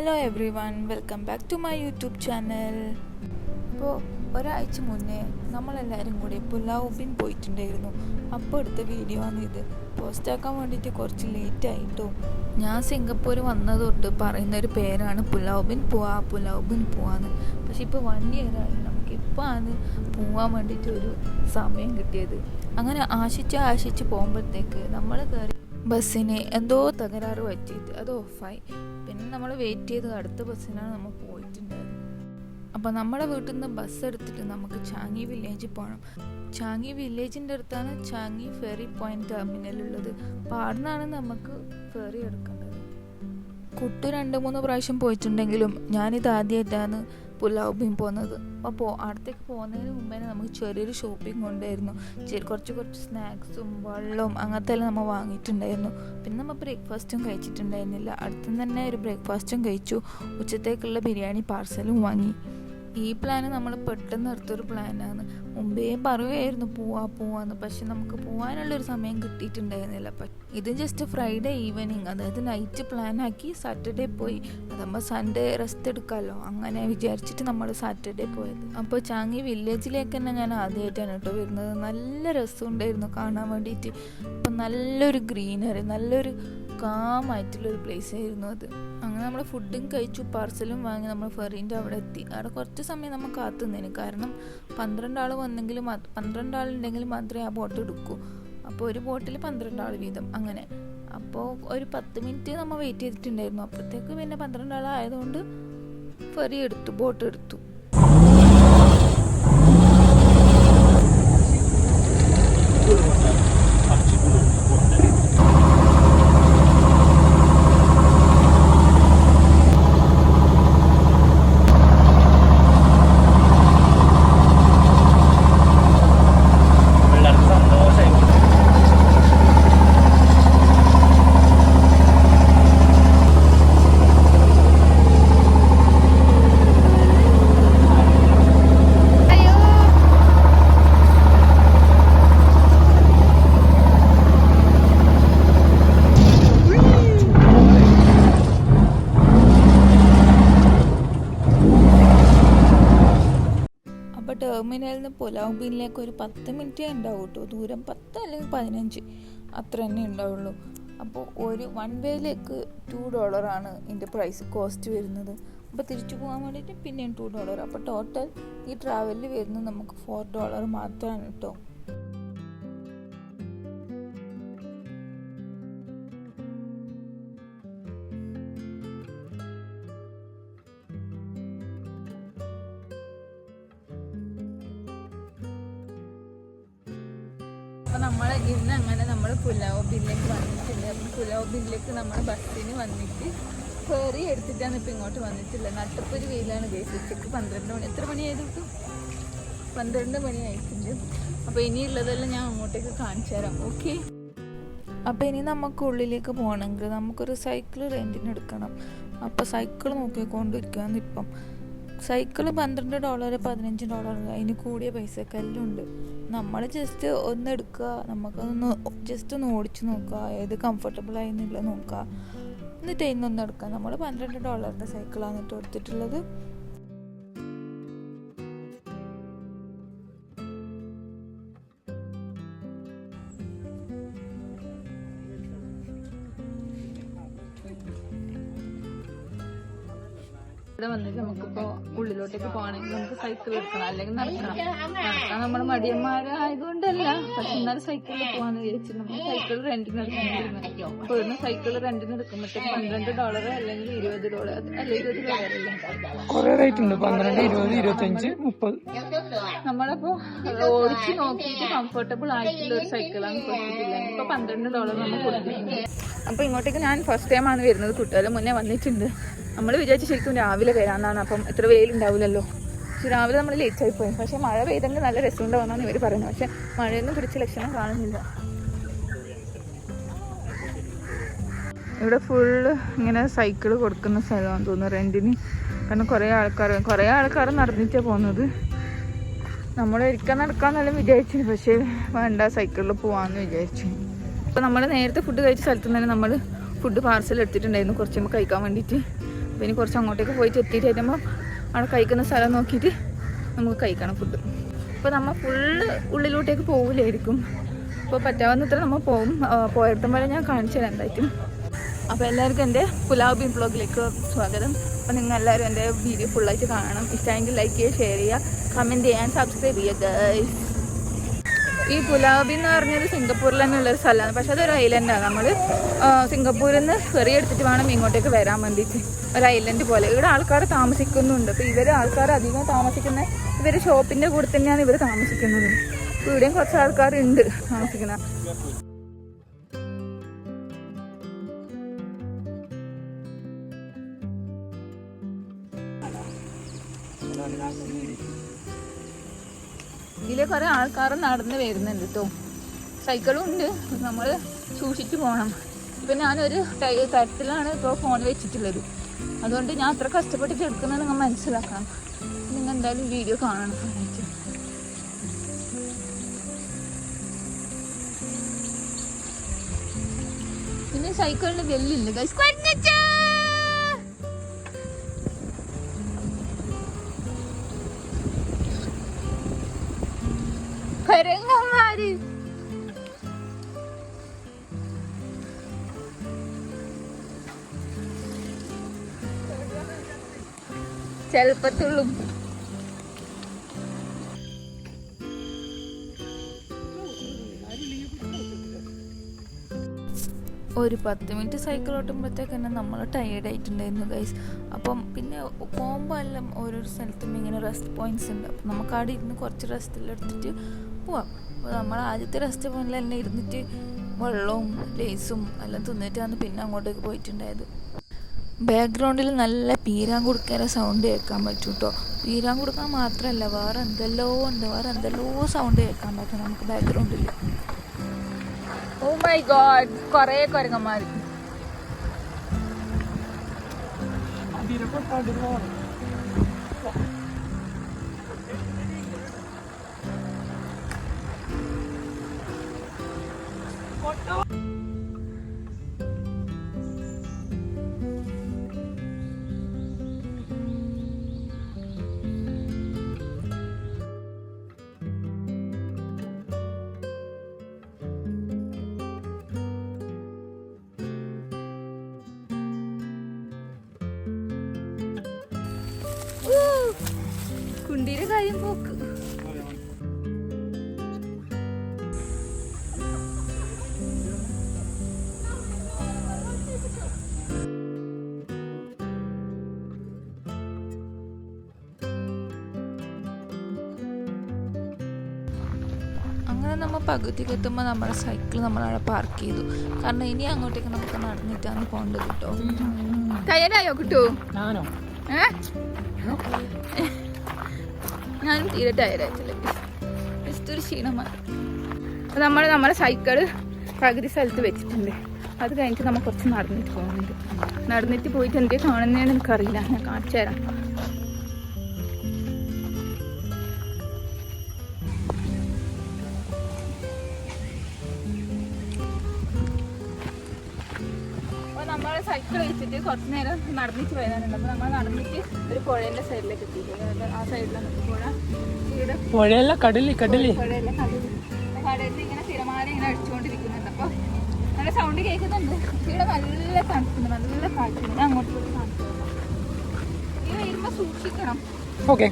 Hello everyone, welcome back to my YouTube channel. അപ്പോൾ ഒരാഴ്ച മുന്നേ നമ്മളെല്ലാവരും കൂടി പുലാവുബിൻ പോയിട്ടുണ്ടായിരുന്നു. അപ്പോൾ എടുത്ത വീഡിയോ ആണ് ഇത്. പോസ്റ്റാക്കാൻ വേണ്ടിയിട്ട് കുറച്ച് ലേറ്റായിട്ടോ. ഞാൻ സിംഗപ്പൂർ വന്നത് തൊട്ട് പറയുന്നൊരു പേരാണ് പുലാവുബിൻ പോവാന്ന്. പക്ഷെ ഇപ്പോൾ 1 year ആയി. നമുക്കിപ്പോൾ ആണ് പോകാൻ വേണ്ടിയിട്ട് ഒരു സമയം കിട്ടിയത്. അങ്ങനെ ആശിച്ച് പോകുമ്പോഴത്തേക്ക് നമ്മൾ കയറി ബസ്സിന് എന്തോ തകരാറ് പറ്റിയിട്ട് അത് ഓഫായി. പിന്നെ നമ്മൾ വെയിറ്റ് ചെയ്ത് അടുത്ത ബസ്സിനാണ് നമ്മൾ പോയിട്ടുണ്ടായത്. അപ്പോൾ നമ്മുടെ വീട്ടിൽ നിന്ന് ബസ് എടുത്തിട്ട് നമുക്ക് ചാങ്ങി വില്ലേജിൽ പോകണം. ചാങ്ങി വില്ലേജിൻ്റെ അടുത്താണ് ചാങ്ങി ഫെറി പോയിന്റ് ടെർമിനൽ ഉള്ളത്. അപ്പോൾ അവിടെ നിന്നാണ് നമുക്ക് ഫെറി എടുക്കേണ്ടത്. കുട്ടു 2-3 പ്രാവശ്യം പോയിട്ടുണ്ടെങ്കിലും ഞാനിത് ആദ്യമായിട്ടാണ് പുലാവുബിൻ പോകുന്നത്. അപ്പോൾ അടുത്തേക്ക് പോകുന്നതിന് മുമ്പേ നമുക്ക് ചെറിയൊരു ഷോപ്പിംഗ് ഉണ്ടായിരുന്നു. കുറച്ച് സ്നാക്സും വെള്ളവും അങ്ങനത്തെ എല്ലാം നമ്മൾ വാങ്ങിയിട്ടുണ്ടായിരുന്നു. പിന്നെ നമ്മൾ ബ്രേക്ക്ഫാസ്റ്റും കഴിച്ചിട്ടുണ്ടായിരുന്നില്ല. അടുത്തുനിന്ന് തന്നെ ഒരു ബ്രേക്ക്ഫാസ്റ്റും കഴിച്ചു. ഉച്ചത്തേക്കുള്ള ബിരിയാണി പാർസലും വാങ്ങി. ഈ പ്ലാന് നമ്മൾ പെട്ടെന്ന് എടുത്തൊരു പ്ലാനാണ്. മുമ്പേ പറയുമായിരുന്നു പോവാന്ന്. പക്ഷെ നമുക്ക് പോകാനുള്ളൊരു സമയം കിട്ടിയിട്ടുണ്ടായിരുന്നില്ല. ഇത് ജസ്റ്റ് ഫ്രൈഡേ ഈവനിങ്, അതായത് നൈറ്റ് പ്ലാനാക്കി സാറ്റർഡേ പോയി. അതാകുമ്പോൾ സൺഡേ റെസ്റ്റ് എടുക്കാമല്ലോ, അങ്ങനെ വിചാരിച്ചിട്ട് നമ്മൾ സാറ്റർഡേ പോയത്. അപ്പോൾ ചാങ്ങി വില്ലേജിലേക്ക് തന്നെ ഞാൻ ആദ്യമായിട്ടാണ് കേട്ടോ വരുന്നത്. നല്ല രസമുണ്ടായിരുന്നു കാണാൻ വേണ്ടിയിട്ട്. അപ്പം നല്ലൊരു ഗ്രീനറി, നല്ലൊരു കാമായിട്ടുള്ളൊരു പ്ലേസ് ആയിരുന്നു അത്. അങ്ങനെ നമ്മൾ ഫുഡും കഴിച്ചു, പാർസലും വാങ്ങി നമ്മൾ ഫെറീൻ്റെ അവിടെ എത്തി. അവിടെ കുറച്ച് സമയം നമ്മൾ കാത്തുനിന്നേന്. കാരണം 12 ആൾ വന്നെങ്കിലും 12 ആളുണ്ടെങ്കിൽ മാത്രമേ ആ ബോട്ട് എടുക്കൂ. അപ്പോൾ ഒരു ബോട്ടിൽ 12 ആൾ വീതം അങ്ങനെ. അപ്പോൾ ഒരു 10 മിനിറ്റ് നമ്മൾ വെയിറ്റ് ചെയ്തിട്ടുണ്ടായിരുന്നു. അപ്പോഴത്തേക്ക് പിന്നെ 12 ആളായതുകൊണ്ട് ഫെറി എടുത്തു, ബോട്ട് എടുത്തു. ടെർമിനലിൽ നിന്ന് പുലാവുബിനിലേക്ക് ഒരു 10 മിനിറ്റേ ഉണ്ടാവും കേട്ടോ. ദൂരം 10 അല്ലെങ്കിൽ 15 അത്ര തന്നെ ഉണ്ടാവുള്ളൂ. അപ്പോൾ ഒരു വൺ വേയിലേക്ക് $2 ഇതിൻ്റെ കോസ്റ്റ് വരുന്നത്. അപ്പോൾ തിരിച്ചു പോകാൻ വേണ്ടിയിട്ട് പിന്നെയും $2. അപ്പോൾ ടോട്ടൽ ഈ ട്രാവലിൽ വരുന്നത് നമുക്ക് $4 മാത്രമാണ് കേട്ടോ. അപ്പോൾ നമ്മൾ പുലാവുബിനിലേക്ക് വന്നിട്ടുണ്ട്. അപ്പം പുലാവുബിനിലേക്ക് നമ്മൾ ബസ്സിന് വന്നിട്ട് ഫെറി എടുത്തിട്ടാണ് ഇപ്പോൾ ഇങ്ങോട്ട് വന്നിട്ടുള്ളത്. നട്ടപ്പൊരു വെയിലാണ് ഉച്ചയ്ക്ക് 12 മണി. എത്ര മണിയായിരുന്നു? 12 മണിയായിട്ടുണ്ട്. അപ്പോൾ ഇനിയുള്ളതെല്ലാം ഞാൻ അങ്ങോട്ടേക്ക് കാണിച്ചു തരാം. ഓക്കെ. അപ്പോൾ ഇനി നമുക്ക് ഉള്ളിലേക്ക് പോകണമെങ്കിൽ നമുക്കൊരു സൈക്കിൾ റെൻറ്റിന് എടുക്കണം. അപ്പോൾ സൈക്കിൾ നോക്കിക്കൊണ്ടിരിക്കുകയാണ് ഇപ്പം. സൈക്കിള് $12, $15, അതിന് കൂടിയ പൈസയൊക്കെ എല്ലാം ഉണ്ട്. നമ്മൾ ജസ്റ്റ് ഒന്ന് എടുക്കുക, നമുക്കതൊന്ന് ജസ്റ്റ് ഒന്ന് ഓടിച്ച് നോക്കുക, ഏത് കംഫർട്ടബിൾ ആയെന്നില്ല നോക്കുക, എന്നിട്ട് ഇന്നൊന്ന് എടുക്കുക. നമ്മൾ $12 സൈക്കിളാണ് കേട്ടോ എടുത്തിട്ടുള്ളത്. ഇവിടെ വന്നിട്ട് നമുക്കിപ്പോൾ ഉള്ളിലോട്ടേക്ക് പോകണമെങ്കിൽ നമുക്ക് സൈക്കിൾ എടുക്കണം, അല്ലെങ്കിൽ നടക്കണം. നമ്മൾ മടിയന്മാരായതുകൊണ്ടല്ല, പക്ഷെ എന്നാലും സൈക്കിളിൽ പോകാന്ന് വിചാരിച്ചു നമ്മൾ സൈക്കിൾ റെന്റിന് എടുക്കണം. അപ്പോൾ ഇന്ന് സൈക്കിൾ റെന്റിന് എടുക്കുമ്പോഴത്തേക്ക് $12 അല്ലെങ്കിൽ $20 അല്ല $20 അല്ലേ, കുറെ റേറ്റ് ഉണ്ട്. 12, 20, 25, 30. നമ്മളപ്പോ ഓടിച്ച് നോക്കിയിട്ട് കംഫർട്ടബിൾ ആയിട്ടുള്ള ഒരു സൈക്കിളാണ് കൊടുത്തിട്ടില്ല. ഇപ്പൊ $12 നമ്മൾ കൊടുത്തിട്ടുണ്ട്. അപ്പൊ ഇങ്ങോട്ടേക്ക് ഞാൻ ഫസ്റ്റ് ടൈമാണ് വരുന്നത്. കുട്ടികളെ മുന്നേ വന്നിട്ടുണ്ട്. നമ്മൾ വിചാരിച്ച് ശരിക്കും രാവിലെ വരാമെന്നാണ്. അപ്പം എത്ര വെയിലുണ്ടാവില്ലല്ലോ. പക്ഷെ രാവിലെ നമ്മൾ ലേറ്റായി പോയി. പക്ഷെ മഴ പെയ്തെങ്കിൽ നല്ല രസമുണ്ടാവുമെന്നാണ് ഇവർ പറയുന്നത്. പക്ഷെ മഴയൊന്നും പിടിച്ച ലക്ഷണം കാണുന്നില്ല. ഇവിടെ ഫുള്ള് ഇങ്ങനെ സൈക്കിൾ കൊടുക്കുന്ന സ്ഥലമാണെന്ന് തോന്നുന്നു റെന്റിന്. കാരണം കുറേ ആൾക്കാർ നടന്നിട്ടാണ് പോകുന്നത്. നമ്മൾ ഒരിക്കൽ നടക്കാമെന്നെല്ലാം വിചാരിച്ചു, പക്ഷേ വേണ്ട, സൈക്കിളിൽ പോകാമെന്ന് വിചാരിച്ചു. അപ്പോൾ നമ്മൾ നേരത്തെ ഫുഡ് കഴിച്ച സ്ഥലത്ത് നിന്ന് തന്നെ നമ്മൾ ഫുഡ് പാർസൽ എടുത്തിട്ടുണ്ടായിരുന്നു കുറച്ച് കഴിക്കാൻ വേണ്ടിയിട്ട്. ഇനി കുറച്ച് അങ്ങോട്ടേക്ക് പോയിട്ട് എത്തിയിട്ട് വരുമ്പോൾ അവിടെ കഴിക്കുന്ന സ്ഥലം നോക്കിയിട്ട് നമുക്ക് കഴിക്കണം ഫുഡ്. അപ്പോൾ നമ്മൾ ഫുള്ള് ഉള്ളിലോട്ടേക്ക് പോകില്ലായിരിക്കും. അപ്പോൾ പറ്റാവുന്നത്ര നമ്മൾ പോകും. പോയിടത്തും വരെ ഞാൻ കാണിച്ചു തരാം എന്തായിട്ടും. അപ്പോൾ എല്ലാവർക്കും എൻ്റെ പുലാവ് ബീൻ വ്ളോഗിലേക്ക് സ്വാഗതം. അപ്പോൾ നിങ്ങൾ എല്ലാവരും എൻ്റെ വീഡിയോ ഫുള്ളായിട്ട് കാണണം. ഇഷ്ടമെങ്കിൽ ലൈക്ക് ചെയ്യുക, ഷെയർ ചെയ്യുക, കമൻറ്റ് ചെയ്യാൻ, സബ്സ്ക്രൈബ് ചെയ്യുക ഗൈസ്. ഈ പുലാവ് ബീൻ എന്ന് പറഞ്ഞത് സിംഗപ്പൂരിൽ തന്നെ ഉള്ളൊരു സ്ഥലമാണ്. പക്ഷേ അതൊരു ഐലൻഡാണ്. നമ്മൾ സിംഗപ്പൂരിൽ നിന്ന് ഫെറി എടുത്തിട്ട് വേണം ഇങ്ങോട്ടേക്ക് വരാൻ വേണ്ടിയിട്ട്. ഒരു ഐലൻഡ് പോലെ ഇവിടെ ആൾക്കാർ താമസിക്കുന്നുണ്ട്. അപ്പോൾ ഇവർ ആൾക്കാർ അധികം താമസിക്കുന്ന ഇവർ ഷോപ്പിൻ്റെ കൂടെ തന്നെയാണ് ഇവർ താമസിക്കുന്നത്. അപ്പോൾ ഇവിടെയും കുറച്ച് ആൾക്കാരുണ്ട് താമസിക്കുന്നത്. ഇതിലെ കുറേ ആൾക്കാർ നടന്ന് വരുന്നുണ്ട് കേട്ടോ. സൈക്കിളും ഉണ്ട്. നമ്മൾ സൂക്ഷിച്ച് പോകണം. ഇപ്പം ഞാനൊരു തരത്തിലാണ് ഇപ്പോൾ ഫോൺ വെച്ചിട്ടുള്ളത്. അതുകൊണ്ട് ഞാൻ അത്ര കഷ്ടപ്പെട്ടിട്ട് എടുക്കുന്നത് നിങ്ങൾ മനസ്സിലാക്കണം. നിങ്ങൾ എന്തായാലും വീഡിയോ കാണണം. പിന്നെ സൈക്കിളിന് വെല്ലില്ല ഗൈസ്. കൊരങ്ങന്മാര് ചെലപ്പത്തുള്ളും. ഒരു 10 മിനിറ്റ് സൈക്കിൾ ഓട്ടുമ്പോഴത്തേക്ക് തന്നെ നമ്മൾ ടയേർഡായിട്ടുണ്ടായിരുന്നു ഗൈസ്. അപ്പം പിന്നെ പോകുമ്പോൾ എല്ലാം ഓരോ സ്ഥലത്തും ഇങ്ങനെ റെസ്റ്റ് പോയിൻറ്റ്സ് ഉണ്ട്. അപ്പം നമുക്ക് അവിടെ ഇരുന്ന് കുറച്ച് റെസ്റ്റിലെടുത്തിട്ട് പോവാം. അപ്പോൾ നമ്മൾ ആദ്യത്തെ റെസ്റ്റ് പോയിന്റിൽ തന്നെ ഇരുന്നിട്ട് വെള്ളവും ലേസും എല്ലാം തിന്നിട്ടാണ് പിന്നെ അങ്ങോട്ടേക്ക് പോയിട്ടുണ്ടായത്. ബാക്ക്ഗ്രൗണ്ടിൽ നല്ല പീരാങ്കുടുക്കേറെ സൗണ്ട് കേൾക്കാൻ പറ്റും കേട്ടോ. പീരാങ്കുടുക്കാൻ മാത്രമല്ല വേറെ എന്തെല്ലോ ഉണ്ട്. വേറെ എന്തെല്ലോ സൗണ്ട് കേൾക്കാൻ പറ്റും നമുക്ക് ബാക്ക്ഗ്രൗണ്ടിൽ. ഓ മൈ ഗോഡ്, കുറേ കുരങ്ങന്മാർ. കുണ്ടിയുടെ കാര്യം പോക്ക്. അങ്ങനെ നമ്മൾ പകുതിക്ക് എത്തുമ്പോൾ നമ്മുടെ സൈക്കിൾ നമ്മളവിടെ പാർക്ക് ചെയ്തു. കാരണം ഇനി അങ്ങോട്ടേക്ക് നമുക്ക് നടന്നിട്ടാണ് പോകേണ്ടത് കേട്ടോ. ടയർഡായോ കിട്ടൂ? ഞാനും തീരെ ടയർഡായിട്ടില്ല. ജസ്റ്റ് ഒരു ക്ഷീണമാണ്. അപ്പോൾ നമ്മുടെ സൈക്കിള് പകുതി സ്ഥലത്ത് വെച്ചിട്ടുണ്ട്. അത് കഴിഞ്ഞിട്ട് നമ്മൾ കുറച്ച് നടന്നിട്ട് പോകുന്നുണ്ട്. നടന്നിട്ട് പോയിട്ട് എന്തേ കാണുന്നതെന്ന് എനിക്കറിയില്ല. ഞാൻ കാണിച്ചു തരാം. നമ്മൾ സൈക്കിൾ വെച്ചിട്ട് കുറച്ച് നേരം നടന്നിട്ട് വരാനുണ്ട്. അപ്പോൾ നമ്മൾ നടന്നിട്ട് ഒരു പുഴേൻ്റെ സൈഡിലേക്ക് എത്തിയിട്ടുണ്ട്. ആ സൈഡിലാണ് പുഴ. ഇവിടെ പുഴയല്ല കടല്. കടലിൽ ഇങ്ങനെ തിരമാല ഇങ്ങനെ അടിച്ചുകൊണ്ടിരിക്കുന്നുണ്ട്. അപ്പോൾ നല്ല സൗണ്ട് കേൾക്കുന്നുണ്ട്. ഇവിടെ നല്ല തണുപ്പുണ്ട്, നല്ല കാറ്റുണ്ട്. ഞാൻ അങ്ങോട്ട് പോയി കാണിച്ചു. ഇവിടെ വരുമ്പോൾ സൂക്ഷിക്കണം. Okay.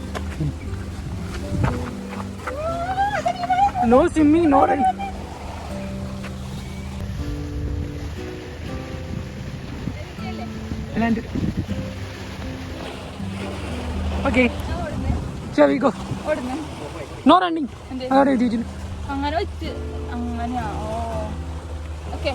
No swimming, no run. Okay. Shall we go? No running. അവിടെ എഴുതിയിട്ടുണ്ട്. അങ്ങനെ വെച്ച് അങ്ങനെയാ. ഓക്കെ.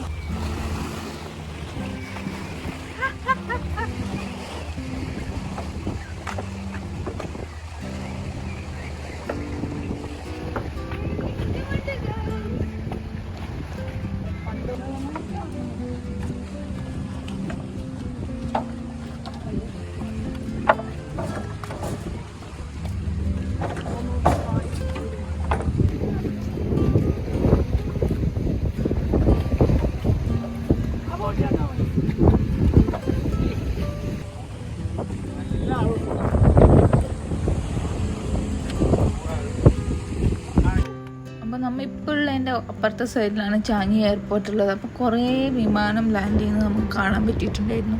അപ്പുറത്തെ സൈഡിലാണ് ചാങ്ങി എയർപോർട്ട് ഉള്ളത്. അപ്പോൾ കുറേ വിമാനം ലാൻഡ് ചെയ്യുന്നത് നമുക്ക് കാണാൻ പറ്റിയിട്ടുണ്ടായിരുന്നു.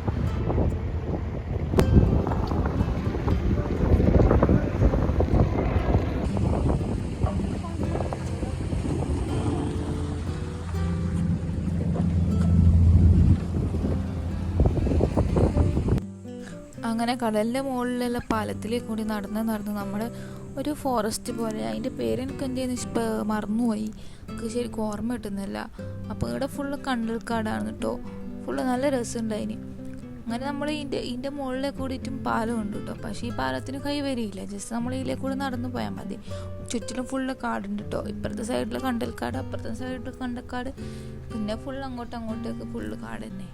അങ്ങനെ കടലിൻ്റെ മുകളിലുള്ള പാലത്തിലേക്ക് കൂടി നടന്ന് നമ്മൾ ഒരു ഫോറസ്റ്റ് പോലെ, അതിൻ്റെ പേര് എനിക്ക് എന്തെന്ന് മറന്നുപോയി, എനിക്ക് ശരിക്കും ഓർമ്മ കിട്ടുന്നില്ല. അപ്പോൾ ഇവിടെ ഫുള്ള് കണ്ടൽക്കാടാണ് കേട്ടോ, ഫുള്ള് നല്ല രസമുണ്ടായിന്. അങ്ങനെ നമ്മൾ ഇതിൻ്റെ മുകളിലേക്ക് കൂടിയിട്ടും പാലം ഉണ്ട് കേട്ടോ. പക്ഷേ ഈ പാലത്തിന് കൈ വരിയില്ല, ജസ്റ്റ് നമ്മൾ ഇതിലേക്ക് കൂടി നടന്നു പോയാൽ മതി. ചുറ്റിലും ഫുള്ള് കാടുണ്ട് കേട്ടോ. ഇപ്പുറത്തെ സൈഡിൽ കണ്ടൽക്കാട്, അപ്പുറത്തെ സൈഡിൽ കണ്ടൽക്കാട്, പിന്നെ ഫുള്ള് അങ്ങോട്ടേക്ക് ഫുള്ള് കാട് തന്നെ.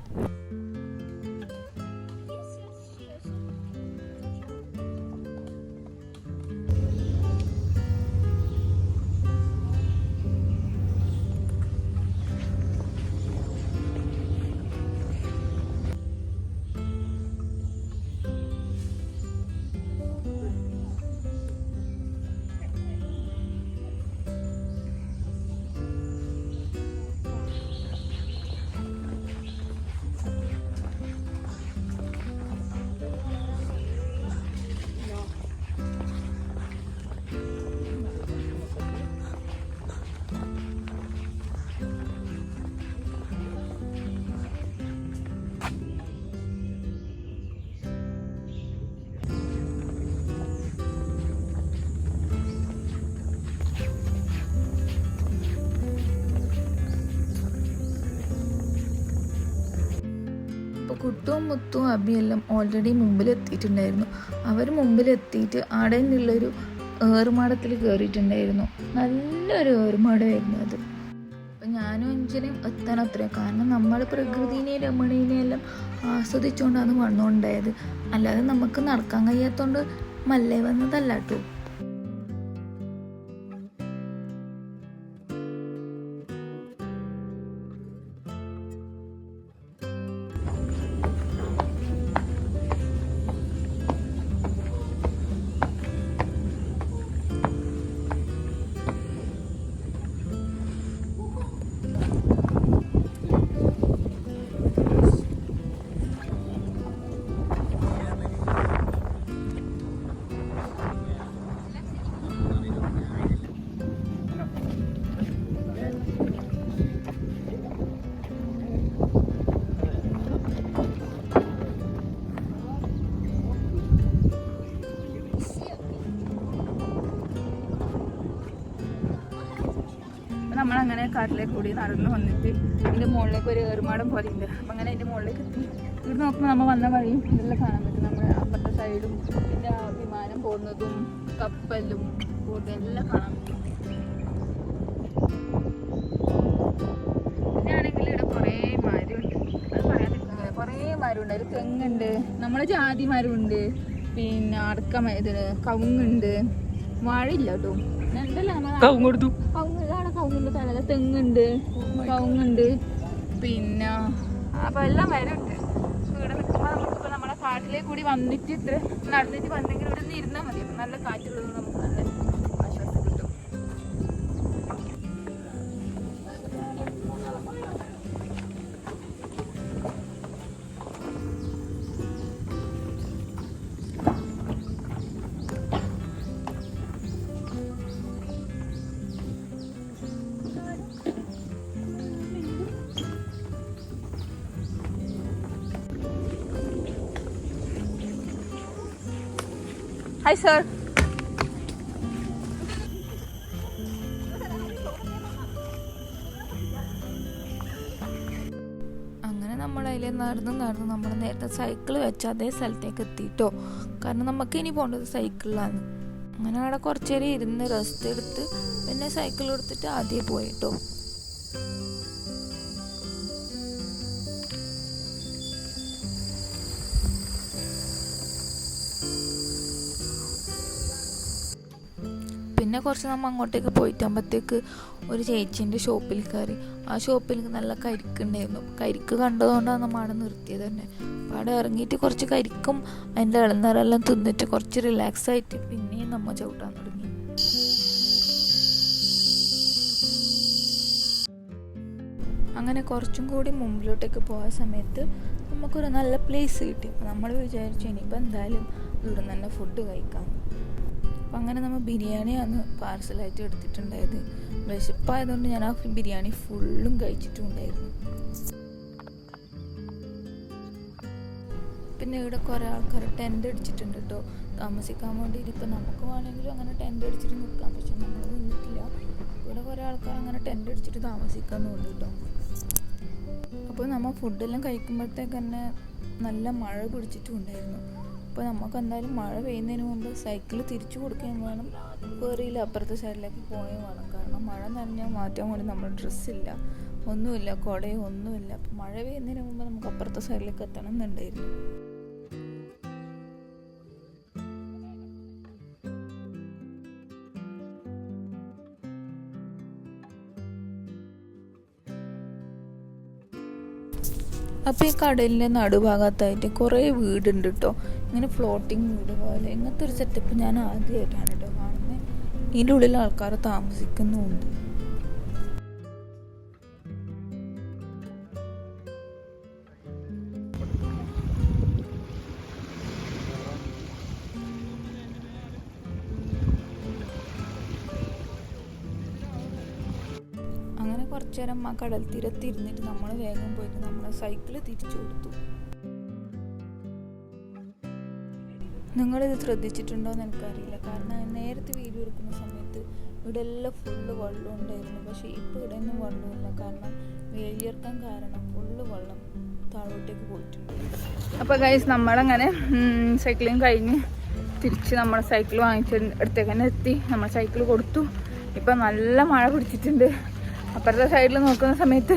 കുട്ടും മുത്തും അബിയെല്ലാം ഓൾറെഡി മുമ്പിലെത്തിയിട്ടുണ്ടായിരുന്നു. അവർ മുമ്പിലെത്തിയിട്ട് അവിടെ നിന്നുള്ളൊരു ഏറുമാടത്തിൽ കയറിയിട്ടുണ്ടായിരുന്നു. നല്ലൊരു ഏറുമാടമായിരുന്നു അത്. അപ്പം ഞാനും അഞ്ചനും എത്താൻ അത്രയും, കാരണം നമ്മൾ പ്രകൃതിനെയും രമണീനെയെല്ലാം ആസ്വദിച്ചുകൊണ്ടാണ് വന്നുകൊണ്ടായത്. അല്ലാതെ നമുക്ക് നടക്കാൻ കഴിയാത്തതുകൊണ്ട് മല്ലേ വന്നതല്ല കേട്ടോ. നമ്മളങ്ങനെ കാട്ടിലേക്ക് കൂടി നടന്നു വന്നിട്ട് ഇതിൻ്റെ മുകളിലേക്ക് ഒരു ഏറുമാടം പോലെ ഉണ്ട്. അപ്പം അങ്ങനെ അതിൻ്റെ മുകളിലേക്ക് എത്തി. ഇവിടെ നോക്കുമ്പോൾ നമ്മൾ വന്ന വഴിയും ഇതെല്ലാം കാണാൻ പറ്റും. നമ്മുടെ അപ്പുറത്തെ സൈഡും പിന്നെ വിമാനം പോകുന്നതും കപ്പലും ബോട്ടും എല്ലാം കാണാൻ പറ്റും. പിന്നെ ആണെങ്കിൽ ഇവിടെ കുറേ മരമുണ്ട്, അത് പറയാൻ പറ്റുന്നില്ല. കുറേ മരമുണ്ട്, അതിൽ തെങ്ങുണ്ട്, നമ്മളെ ജാതി മരമുണ്ട്, പിന്നെ അടക്ക ഇതിന് കവുങ്ങുണ്ട്, വാഴയില്ല കേട്ടോ. കവുങ്ങിന്റെ തല തെങ്ങുണ്ട്, കവുങ്ങുണ്ട്, പിന്നെ അപ്പൊ എല്ലാം മരമുണ്ട്. ഇവിടെ നിൽക്കുമ്പോൾ നമുക്കിപ്പോ നമ്മളെ കാട്ടിലേക്ക് കൂടി വന്നിട്ട് ഇത്ര നടന്നിട്ട് വന്നെങ്കിൽ ഇവിടെ നിന്ന് ഇരുന്നാൽ മതി. അപ്പൊ നല്ല കാറ്റുള്ളത് നമുക്ക് നല്ല ആശ്വാസം കിട്ടും. Hi sir. അങ്ങനെ നമ്മൾ അതിൽ നടന്ന് നമ്മൾ നേരത്തെ സൈക്കിൾ വെച്ച അതേ സ്ഥലത്തേക്ക് എത്തിയിട്ടോ. കാരണം നമുക്ക് ഇനി പോകേണ്ടത് സൈക്കിളിലാണ്. അങ്ങനെ അവിടെ കുറച്ച് നേരം ഇരുന്ന് റെസ്റ്റ് എടുത്ത് പിന്നെ സൈക്കിൾ എടുത്തിട്ട് ആദ്യം പോയിട്ടോ. പിന്നെ കുറച്ച് നമ്മൾ അങ്ങോട്ടേക്ക് പോയിട്ടാകുമ്പോഴത്തേക്ക് ഒരു ചേച്ചീൻ്റെ ഷോപ്പിൽ കയറി. ആ ഷോപ്പിൽ നല്ല കരിക്കുണ്ടായിരുന്നു. കരിക്ക് കണ്ടതുകൊണ്ടാണ് നമ്മൾ അവിടെ നിർത്തിയത് തന്നെ. അപ്പോൾ അവിടെ ഇറങ്ങിയിട്ട് കുറച്ച് കരിക്കും അതിൻ്റെ ഇളനീരെല്ലാം തിന്നിട്ട് കുറച്ച് റിലാക്സ് ആയിട്ട് പിന്നെയും നമ്മൾ ചവിട്ടാൻ തുടങ്ങി. അങ്ങനെ കുറച്ചും കൂടി മുമ്പിലോട്ടേക്ക് പോയ സമയത്ത് നമുക്കൊരു നല്ല പ്ലേസ് കിട്ടി. അപ്പോൾ നമ്മൾ വിചാരിച്ചു ഇനിയിപ്പോൾ എന്തായാലും ഇവിടെ നിന്ന് തന്നെ ഫുഡ് കഴിക്കാം. അപ്പം അങ്ങനെ നമ്മൾ ബിരിയാണിയാണ് പാർസലായിട്ട് എടുത്തിട്ടുണ്ടായത്. വിശപ്പായതുകൊണ്ട് ഞാൻ ആ ബിരിയാണി ഫുള്ളും കഴിച്ചിട്ടുണ്ടായിരുന്നു. പിന്നെ ഇവിടെ കുറേ ആൾക്കാർ ടെൻ്റ് അടിച്ചിട്ടുണ്ട് കേട്ടോ താമസിക്കാൻ വേണ്ടിയിട്ട്. ഇപ്പം നമുക്ക് വേണമെങ്കിലും അങ്ങനെ ടെൻ്റ് അടിച്ചിട്ട് നിൽക്കാം, പക്ഷെ നമ്മൾ നിന്നിട്ടില്ല. ഇവിടെ കുറേ ആൾക്കാർ അങ്ങനെ ടെൻ്റ് അടിച്ചിട്ട് താമസിക്കുന്നുണ്ട് കേട്ടോ. അപ്പോൾ നമ്മൾ ഫുഡെല്ലാം കഴിക്കുമ്പോഴത്തേക്ക് തന്നെ നല്ല മഴ പിടിച്ചിട്ടുണ്ടായിരുന്നു. അപ്പോൾ നമുക്ക് എന്തായാലും മഴ പെയ്യുന്നതിന് മുമ്പ് സൈക്കിൾ തിരിച്ചു കൊടുക്കുകയും വേണം, വേറിയിൽ അപ്പുറത്തെ സൈഡിലേക്ക് പോവുകയും വേണം. കാരണം മഴ നനഞ്ഞാൽ മാറ്റാൻ വേണ്ടി നമ്മൾ ഡ്രസ്സില്ല, ഒന്നുമില്ല, കുടയും ഒന്നുമില്ല. അപ്പോൾ മഴ പെയ്യുന്നതിന് മുമ്പ് നമുക്ക് അപ്പുറത്തെ സൈഡിലേക്ക് എത്തണം എന്നുണ്ടായിരുന്നു. അപ്പോൾ ഈ കടലിൻ്റെ നടുഭാഗത്തായിട്ട് കുറേ വീടുണ്ട് കേട്ടോ. ഇങ്ങനെ ഫ്ലോട്ടിങ് വീട് പോലെ ഇങ്ങനത്തെ ഒരു സെറ്റപ്പ് ഞാൻ ആദ്യമായിട്ടാണ് കേട്ടോ കാണുന്നത്. ഇതിൻ്റെ ഉള്ളിൽ ആൾക്കാർ താമസിക്കുന്നുമുണ്ട്. അങ്ങനെ കുറച്ച് നേരം ആ കടൽ തീരത്ത് ഇരുന്നിട്ട് നമ്മൾ വേഗം പോയിട്ട് നമ്മുടെ സൈക്കിള് തിരിച്ചു കൊടുത്തു. നിങ്ങളിത് ശ്രദ്ധിച്ചിട്ടുണ്ടോ എന്ന് എനിക്കറിയില്ല, കാരണം നേരത്തെ വീഡിയോ എടുക്കുന്ന സമയത്ത് ഇവിടെ എല്ലാം ഫുള്ള് വെള്ളം ഉണ്ടായിരുന്നു. പക്ഷേ ഇപ്പോൾ ഇവിടെ ഒന്നും വെള്ളമില്ല, കാരണം വേലിയിറക്കാൻ കാരണം ഫുള്ള് വെള്ളം താഴോട്ടേക്ക് പോയിട്ടുണ്ട്. അപ്പോൾ ഗൈസ് നമ്മളങ്ങനെ സൈക്ലിങ് കഴിഞ്ഞ് തിരിച്ച് നമ്മുടെ സൈക്കിൾ വാങ്ങിച്ച് അടുത്തേക്ക് തന്നെ എത്തി. നമ്മൾ സൈക്കിൾ കൊടുത്തു. ഇപ്പം നല്ല മഴ പിടിച്ചിട്ടുണ്ട്. അപ്പുറത്തെ സൈഡിൽ നോക്കുന്ന സമയത്ത്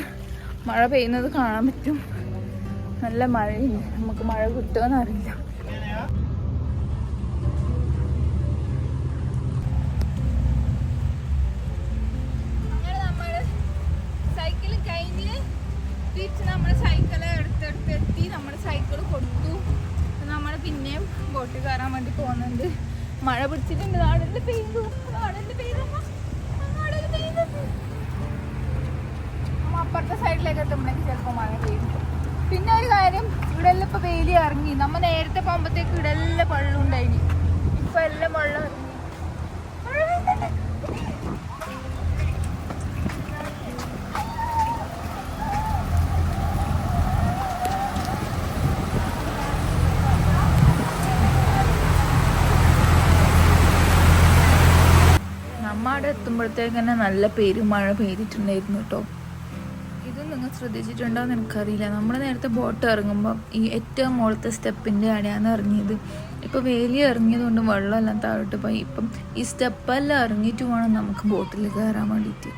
മഴ പെയ്യുന്നത് കാണാൻ പറ്റും. നല്ല മഴയുണ്ട്. നമുക്ക് മഴ കിട്ടുമെന്ന് അറിയില്ല. അങ്ങനെ നമ്മൾ സൈക്കിൾ കഴിഞ്ഞ് തിരിച്ച് നമ്മുടെ സൈക്കിള് എടുത്തെത്തി. നമ്മുടെ സൈക്കിൾ കൊടുത്തു. നമ്മൾ പിന്നെയും ബോട്ടിൽ കയറാൻ വേണ്ടി പോകുന്നുണ്ട്. മഴ പിടിച്ചിട്ടുണ്ട്. നാടിൻ്റെ പെയ്തു, നാടിൻ്റെ പെയ്തമ്മ, നാടിൻ്റെ പെയ്തു. അപ്പുറത്തെ സൈഡിലേക്ക് എത്തുമ്പോഴേക്ക് ചിലപ്പോൾ മഴ പെയ്യും. പിന്നെ ഒരു കാര്യം, ഇവിടെ എല്ലാം ഇപ്പോൾ വെയില് ഇറങ്ങി. നമ്മൾ നേരത്തെ പോകുമ്പോഴത്തേക്ക് ഇവിടെ എല്ലാം വെള്ളം ഉണ്ടായിനി. ഇപ്പം എല്ലാം വെള്ളം ഇറങ്ങി. നമ്മ അവിടെ എത്തുമ്പോഴത്തേക്ക് തന്നെ നല്ല പെരുമഴ പെയ്തിട്ടുണ്ടായിരുന്നു കേട്ടോ. ഇതും നിങ്ങൾ ശ്രദ്ധിച്ചിട്ടുണ്ടോ എന്ന് എനിക്കറിയില്ല. നമ്മൾ നേരത്തെ ബോട്ട് ഇറങ്ങുമ്പോൾ ഈ ഏറ്റവും മുകളിലത്തെ സ്റ്റെപ്പിൻ്റെ അടിയാണ് ഇറങ്ങിയത്. ഇപ്പോൾ വേലി ഇറങ്ങിയത് കൊണ്ട് വെള്ളമെല്ലാം താഴോട്ട് പോയി. ഇപ്പം ഈ സ്റ്റെപ്പെല്ലാം ഇറങ്ങിയിട്ട് വേണം നമുക്ക് ബോട്ടിൽ കയറാൻ വേണ്ടിയിട്ട്.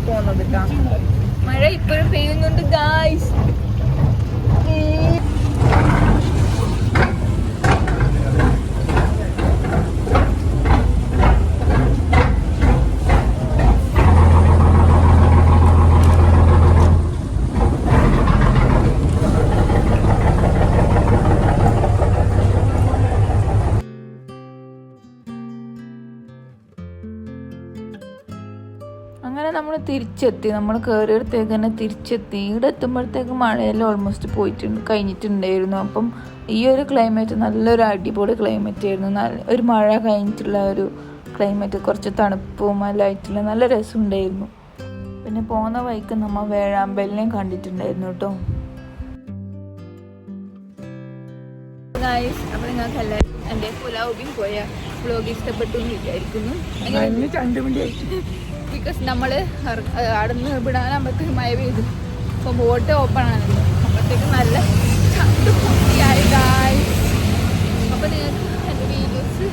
പോകുന്നത് കേട്ടോ. മഴ ഇപ്പോഴും പെയ്യുന്നുണ്ട് ഗായ്സ്. അങ്ങനെ നമ്മൾ തിരിച്ചെത്തി. നമ്മൾ കയറിയിടത്തേക്ക് തന്നെ തിരിച്ചെത്തി. ഇവിടെ എത്തുമ്പോഴത്തേക്ക് മഴയെല്ലാം ഓൾമോസ്റ്റ് കഴിഞ്ഞിട്ടുണ്ടായിരുന്നു. അപ്പം ഈ ഒരു ക്ലൈമറ്റ് നല്ലൊരു അടിപൊളി ക്ലൈമറ്റ് ആയിരുന്നു. ഒരു മഴ കഴിഞ്ഞിട്ടുള്ള ഒരു ക്ലൈമറ്റ്, കുറച്ച് തണുപ്പും എല്ലാം ആയിട്ടുള്ള നല്ല രസമുണ്ടായിരുന്നു. പിന്നെ പോകുന്ന വഴിക്ക് നമ്മൾ വേഴാമ്പലിനെയും കണ്ടിട്ടുണ്ടായിരുന്നു കേട്ടോ. അപ്പോൾ നിങ്ങൾക്ക് എല്ലാവർക്കും എൻ്റെ പുലാവുബിൻ പോയ വ്ലോഗ് ഇഷ്ടപ്പെട്ടു എന്ന് വിചാരിക്കുന്നു. ബിക്കോസ് നമ്മൾ അവിടെ നിന്ന് വിടാനാകുമ്പോഴത്തേക്ക് മഴ പെയ്തു. അപ്പോൾ ബോട്ട് ഓപ്പൺ ആണല്ലോ, അപ്പോഴത്തേക്ക് നല്ല തണുപ്പൊക്കെയായി ഗായ്സ്. അപ്പോൾ നിങ്ങൾക്ക് എൻ്റെ വീഡിയോസ്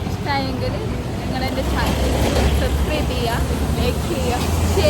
ഇഷ്ടമായെങ്കിൽ നിങ്ങൾ എൻ്റെ ചാനൽ സബ്സ്ക്രൈബ് ചെയ്യുക, ലൈക്ക് ചെയ്യുക, ഷെയർ